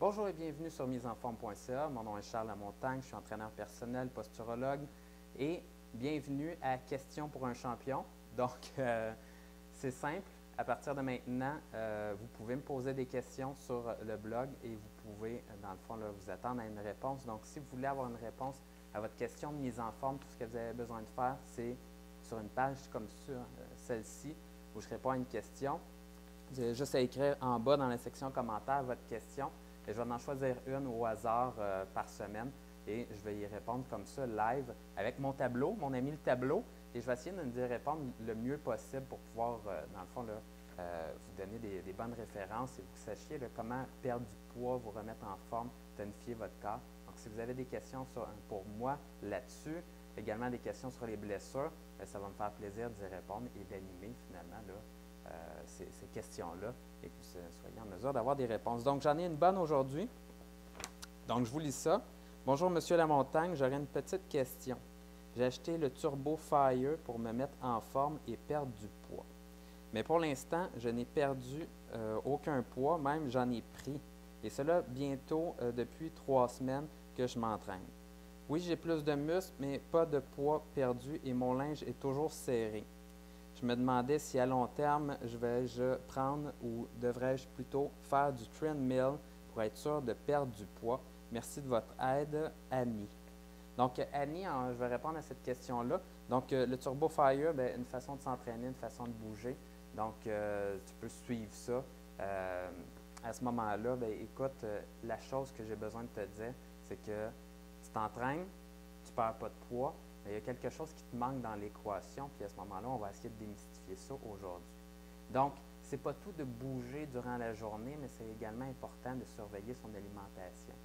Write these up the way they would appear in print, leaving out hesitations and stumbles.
Bonjour et bienvenue sur misesenforme.ca. Mon nom est Charles Lamontagne, je suis entraîneur personnel, posturologue et bienvenue à Questions pour un champion. Donc, c'est simple. À partir de maintenant, vous pouvez me poser des questions sur le blog et vous pouvez, dans le fond, là, vous attendre à une réponse. Donc, si vous voulez avoir une réponse à votre question de mise en forme, tout ce que vous avez besoin de faire, c'est sur une page comme sur celle-ci où je réponds à une question. Vous avez juste à écrire en bas dans la section commentaires votre question. Et je vais en choisir une au hasard par semaine et je vais y répondre comme ça live avec mon tableau. Mon ami le tableau. Et je vais essayer de y répondre le mieux possible pour pouvoir, dans le fond, là, vous donner des bonnes références et que vous sachiez là, comment perdre du poids, vous remettre en forme, tonifier votre corps. Donc, si vous avez des questions pour moi là-dessus, également des questions sur les blessures, ça va me faire plaisir d'y répondre et d'animer finalement là, ces questions-là et que vous soyez en mesure d'avoir des réponses. Donc, j'en ai une bonne aujourd'hui. Donc, je vous lis ça. Bonjour, Monsieur Lamontagne, j'aurais une petite question. J'ai acheté le Turbo Fire pour me mettre en forme et perdre du poids. Mais pour l'instant, je n'ai perdu aucun poids, même j'en ai pris. Et cela bientôt depuis 3 semaines que je m'entraîne. Oui, j'ai plus de muscles, mais pas de poids perdu et mon linge est toujours serré. Je me demandais si à long terme, je vais-je prendre ou devrais-je plutôt faire du treadmill pour être sûr de perdre du poids. Merci de votre aide, Annie. Donc, Annie, je vais répondre à cette question-là. Donc, le Turbo Fire, bien, une façon de s'entraîner, une façon de bouger. Donc, tu peux suivre ça. À ce moment-là, bien, écoute, la chose que j'ai besoin de te dire, c'est que tu t'entraînes, tu ne perds pas de poids, mais il y a quelque chose qui te manque dans l'équation, puis à ce moment-là, on va essayer de démystifier ça aujourd'hui. Donc, ce n'est pas tout de bouger durant la journée, mais c'est également important de surveiller son alimentation.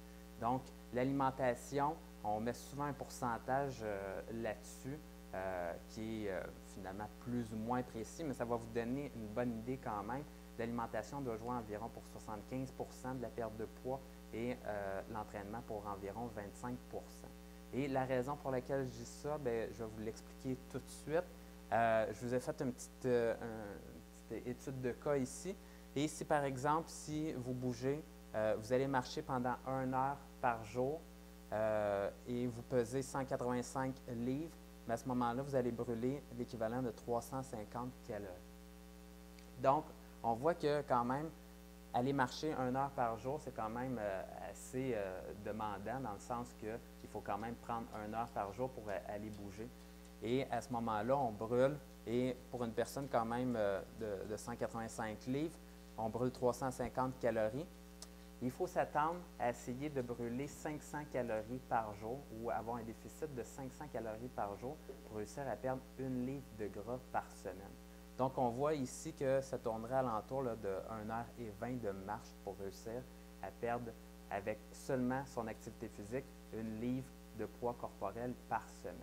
Donc, l'alimentation, on met souvent un pourcentage là-dessus qui est finalement plus ou moins précis, mais ça va vous donner une bonne idée quand même. L'alimentation doit jouer environ pour 75% de la perte de poids et l'entraînement pour environ 25%. Et la raison pour laquelle je dis ça, bien, je vais vous l'expliquer tout de suite. Je vous ai fait une petite étude de cas ici. Et ici, par exemple, si vous bougez, vous allez marcher pendant 1 heure par jour et vous pesez 185 livres, mais à ce moment-là, vous allez brûler l'équivalent de 350 calories. Donc, on voit que quand même, aller marcher 1 heure par jour, c'est quand même assez demandant dans le sens qu'il faut quand même prendre 1 heure par jour pour aller bouger. Et à ce moment-là, on brûle, et pour une personne quand même de 185 livres, on brûle 350 calories. Il faut s'attendre à essayer de brûler 500 calories par jour ou avoir un déficit de 500 calories par jour pour réussir à perdre 1 livre de gras par semaine. Donc, on voit ici que ça tournerait alentour là, de 1h20 de marche pour réussir à perdre, avec seulement son activité physique, 1 livre de poids corporel par semaine.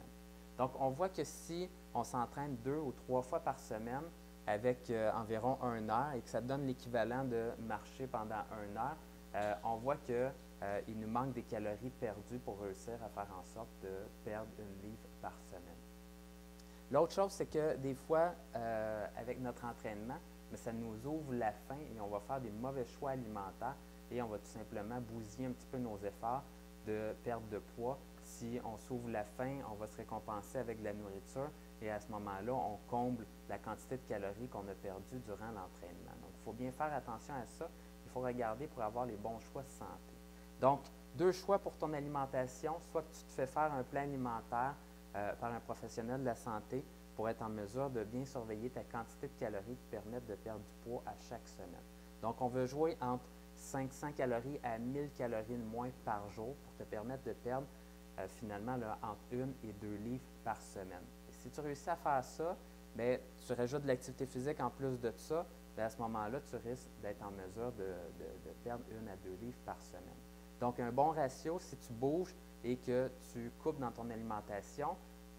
Donc, on voit que si on s'entraîne 2 ou 3 fois par semaine avec environ 1 heure et que ça donne l'équivalent de marcher pendant 1 heure, on voit qu'il nous manque des calories perdues pour réussir à faire en sorte de perdre 1 livre par semaine. L'autre chose, c'est que des fois, avec notre entraînement, mais ça nous ouvre la faim et on va faire des mauvais choix alimentaires et on va tout simplement bousiller un petit peu nos efforts de perte de poids. Si on s'ouvre la faim, on va se récompenser avec de la nourriture et à ce moment-là, on comble la quantité de calories qu'on a perdues durant l'entraînement. Donc, il faut bien faire attention à ça. Il faut regarder pour avoir les bons choix de santé. Donc, 2 choix pour ton alimentation, soit que tu te fais faire un plan alimentaire par un professionnel de la santé pour être en mesure de bien surveiller ta quantité de calories qui permettent de perdre du poids à chaque semaine. Donc, on veut jouer entre 500 calories à 1000 calories de moins par jour pour te permettre de perdre finalement là, entre 1 et 2 livres par semaine. Et si tu réussis à faire ça, bien, tu rajoutes de l'activité physique en plus de ça, bien, à ce moment-là, tu risques d'être en mesure de perdre 1 à 2 livres par semaine. Donc, un bon ratio, si tu bouges et que tu coupes dans ton alimentation,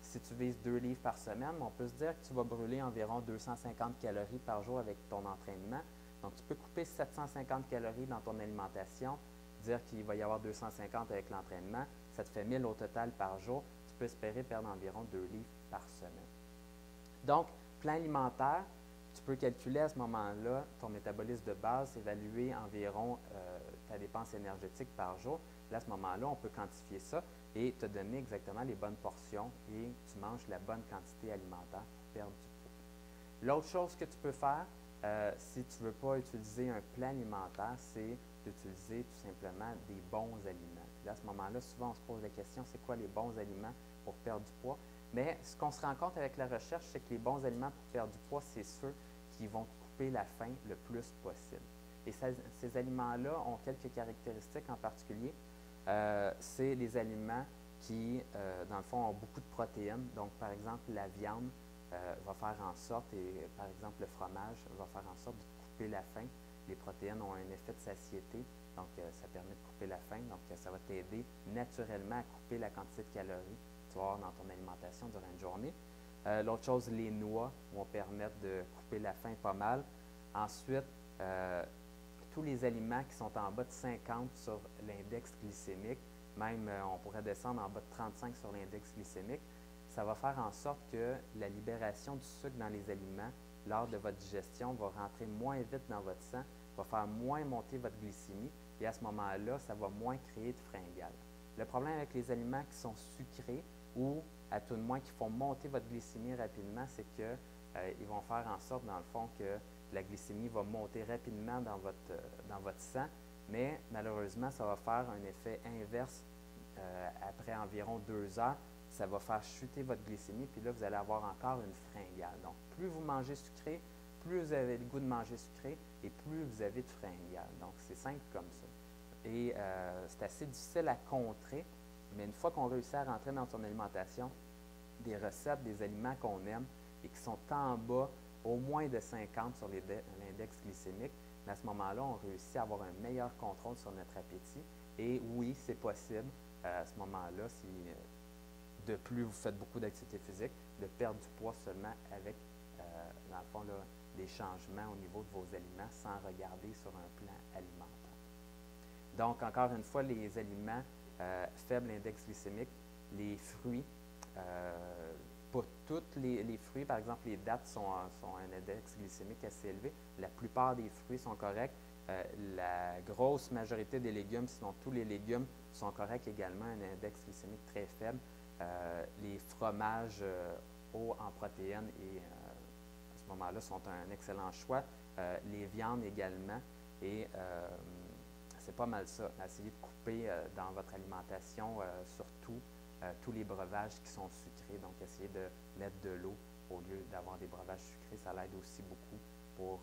si tu vises 2 livres par semaine, on peut se dire que tu vas brûler environ 250 calories par jour avec ton entraînement. Donc, tu peux couper 750 calories dans ton alimentation, dire qu'il va y avoir 250 avec l'entraînement, ça te fait 1000 au total par jour. Tu peux espérer perdre environ 2 livres par semaine. Donc, plan alimentaire, tu peux calculer à ce moment-là ton métabolisme de base, évaluer environ ta dépense énergétique par jour. Là, à ce moment-là, on peut quantifier ça et te donner exactement les bonnes portions et tu manges la bonne quantité alimentaire pour perdre du poids. L'autre chose que tu peux faire, si tu ne veux pas utiliser un plan alimentaire, c'est d'utiliser tout simplement des bons aliments. Puis là, à ce moment-là, souvent, on se pose la question, c'est quoi les bons aliments pour perdre du poids? Mais ce qu'on se rend compte avec la recherche, c'est que les bons aliments pour perdre du poids, c'est ceux qui vont te couper la faim le plus possible. Et ces aliments-là ont quelques caractéristiques en particulier. C'est des aliments qui, dans le fond, ont beaucoup de protéines. Donc, par exemple, la viande va faire en sorte, et par exemple, le fromage va faire en sorte de couper la faim. Les protéines ont un effet de satiété, donc ça permet de couper la faim. Donc, ça va t'aider naturellement à couper la quantité de calories que tu vas avoir dans ton alimentation durant une journée. L'autre chose, les noix vont permettre de couper la faim pas mal. Ensuite, tous les aliments qui sont en bas de 50 sur l'index glycémique, même on pourrait descendre en bas de 35 sur l'index glycémique, ça va faire en sorte que la libération du sucre dans les aliments lors de votre digestion va rentrer moins vite dans votre sang, va faire moins monter votre glycémie et à ce moment-là, ça va moins créer de fringales. Le problème avec les aliments qui sont sucrés ou à tout de moins qui font monter votre glycémie rapidement, c'est qu'ils vont faire en sorte, dans le fond, que la glycémie va monter rapidement dans votre sang, mais malheureusement, ça va faire un effet inverse après environ 2 heures. Ça va faire chuter votre glycémie, puis là, vous allez avoir encore une fringale. Donc, plus vous mangez sucré, plus vous avez le goût de manger sucré et plus vous avez de fringales. Donc, c'est simple comme ça. Et c'est assez difficile à contrer, mais une fois qu'on réussit à rentrer dans son alimentation des recettes, des aliments qu'on aime et qui sont en bas, au moins de 50 sur l'index glycémique, mais à ce moment-là, on réussit à avoir un meilleur contrôle sur notre appétit. Et oui, c'est possible, à ce moment-là, si de plus vous faites beaucoup d'activité physique, de perdre du poids seulement avec, dans le fond, là, des changements au niveau de vos aliments sans regarder sur un plan alimentaire. Donc, encore une fois, les aliments faible index glycémique, les fruits, pas tous les fruits, par exemple, les dattes sont un index glycémique assez élevé. La plupart des fruits sont corrects. La grosse majorité des légumes, sinon tous les légumes, sont corrects également, un index glycémique très faible. Les fromages hauts en protéines et à ce moment-là sont un excellent choix. Les viandes également. Et c'est pas mal ça. Essayez de couper dans votre alimentation surtout tous les breuvages qui sont sucrés. Donc, essayez de mettre de l'eau au lieu d'avoir des breuvages sucrés. Ça l'aide aussi beaucoup pour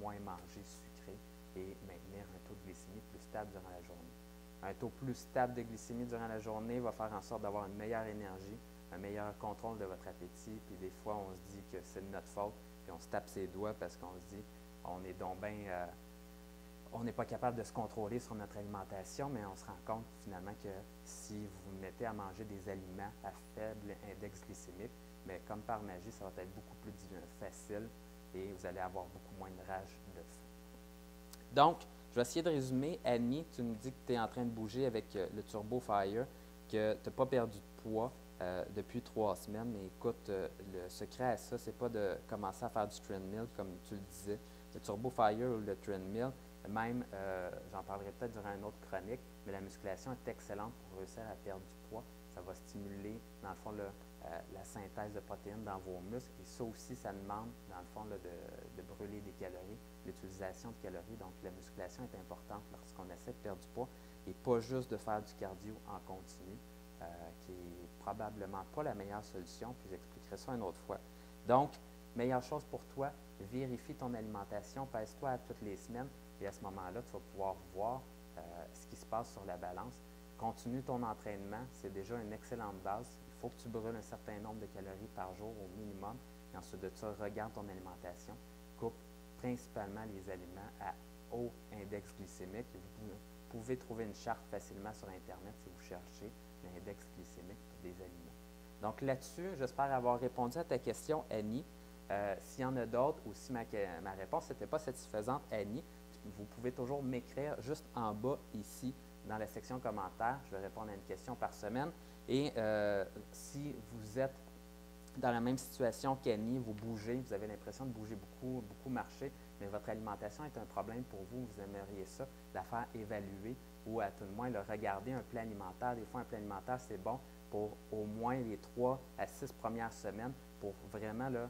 moins manger sucré et maintenir un taux de glycémie plus stable durant la journée. Un taux plus stable de glycémie durant la journée va faire en sorte d'avoir une meilleure énergie, un meilleur contrôle de votre appétit. Puis des fois, on se dit que c'est de notre faute, puis on se tape ses doigts parce qu'on se dit on est donc bien... on n'est pas capable de se contrôler sur notre alimentation, mais on se rend compte finalement que si vous vous mettez à manger des aliments à faible index glycémique, mais comme par magie, ça va être beaucoup plus facile et vous allez avoir beaucoup moins de rage de faim. Donc, je vais essayer de résumer. Annie, tu nous dis que tu es en train de bouger avec le Turbo Fire, que tu n'as pas perdu de poids depuis 3 semaines. Mais écoute, le secret à ça, c'est pas de commencer à faire du treadmill comme tu le disais. Le Turbo Fire ou le treadmill, même, j'en parlerai peut-être durant une autre chronique, mais la musculation est excellente pour réussir à perdre du poids. Ça va stimuler, dans le fond, la synthèse de protéines dans vos muscles. Et ça aussi, ça demande, dans le fond, là, de brûler des calories, l'utilisation de calories. Donc, la musculation est importante lorsqu'on essaie de perdre du poids et pas juste de faire du cardio en continu, qui est probablement pas la meilleure solution. Puis, j'expliquerai ça une autre fois. Donc, meilleure chose pour toi, vérifie ton alimentation, pèse-toi toutes les semaines. Et à ce moment-là, tu vas pouvoir voir ce qui se passe sur la balance. Continue ton entraînement, c'est déjà une excellente base. Il faut que tu brûles un certain nombre de calories par jour au minimum. Et ensuite de ça, regarde ton alimentation. Coupe principalement les aliments à haut index glycémique. Vous pouvez trouver une charte facilement sur Internet si vous cherchez l'index glycémique des aliments. Donc là-dessus, j'espère avoir répondu à ta question, Annie. S'il y en a d'autres ou si ma réponse n'était pas satisfaisante, Annie, vous pouvez toujours m'écrire juste en bas ici dans la section commentaires. Je vais répondre à une question par semaine. Et si vous êtes dans la même situation qu'Annie, vous bougez, vous avez l'impression de bouger beaucoup, beaucoup marcher, mais votre alimentation est un problème pour vous, vous aimeriez ça, la faire évaluer ou à tout le moins le regarder un plan alimentaire. Des fois, un plan alimentaire, c'est bon pour au moins les 3 à 6 premières semaines pour vraiment là,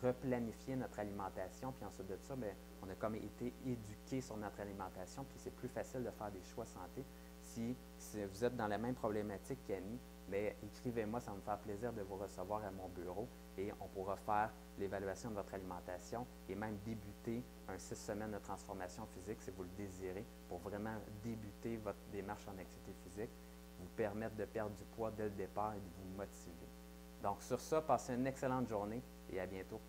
replanifier notre alimentation. Puis ensuite de ça, bien, on a comme été éduqué sur notre alimentation, puis c'est plus facile de faire des choix santé. Si vous êtes dans la même problématique qu'Annie, bien, écrivez-moi, ça va me faire plaisir de vous recevoir à mon bureau et on pourra faire l'évaluation de votre alimentation et même débuter un 6 semaines de transformation physique si vous le désirez pour vraiment débuter votre démarche en activité physique, vous permettre de perdre du poids dès le départ et de vous motiver. Donc sur ça, passez une excellente journée et à bientôt.